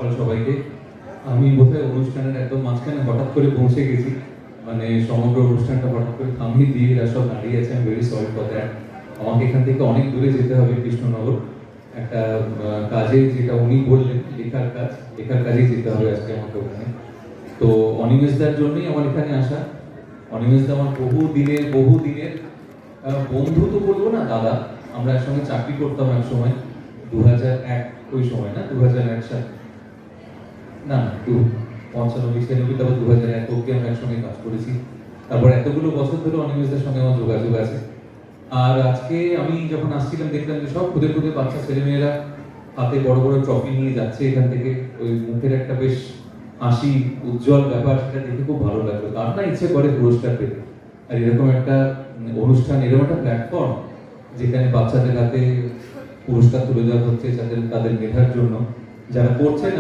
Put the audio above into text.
সকাল সবাইকে। আমি বোধহয় অনুষ্ঠানের একদম মাঝখানে হঠাৎ করে পৌঁছে গেছি, মানে সমগ্র অনুষ্ঠানটা হঠাৎ করে থামিয়ে দিয়ে এরা সব দাঁড়িয়ে আছে। আমি ভেরি সরি ফর দ্যাট। আমাকে এখান থেকে অনেক দূরে যেতে হবে, কৃষ্ণনগর একটা কাজে, যেটা উনি বললেন লেখার কাজ, লেখার কাজেই যেতে হবে আজকে আমাকে ওখানে। তো অনিমেষদার জন্যই আমার এখানে আসা। অনিমেষদা আমার বহু দিনের বন্ধু তো বলবো না, দাদা। আমরা একসঙ্গে চাকরি করতাম এক সময়, 2001 ওই সময়, না 2001 সাল, না 95 96 তারপর 2001 অব্দি আমরা একসঙ্গে কাজ করেছি। তারপর এতগুলো বছর ধরে অনিমেষদের সঙ্গে আমার যোগাযোগ আছে। আর আজকে আমি যখন আসছিলাম দেখলাম যে সব খুদে খুদে বাচ্চা ছেলেমেয়েরা হাতে বড় বড় ট্রফি নিয়ে যাচ্ছে এখান থেকে। ওই মুখের একটা বেশ হাসি, উজ্জ্বল ব্যাপার, সেটা দেখে খুব ভালো লাগলো। তার না ইচ্ছে করে পুরস্কার পেতে। আর এরকম একটা অনুষ্ঠান, এরকম একটা প্ল্যাটফর্ম যেখানে বাচ্চাদের হাতে পুরস্কার তুলে দেওয়া হচ্ছে যাদের তাদের মেধার জন্য, যারা করছেন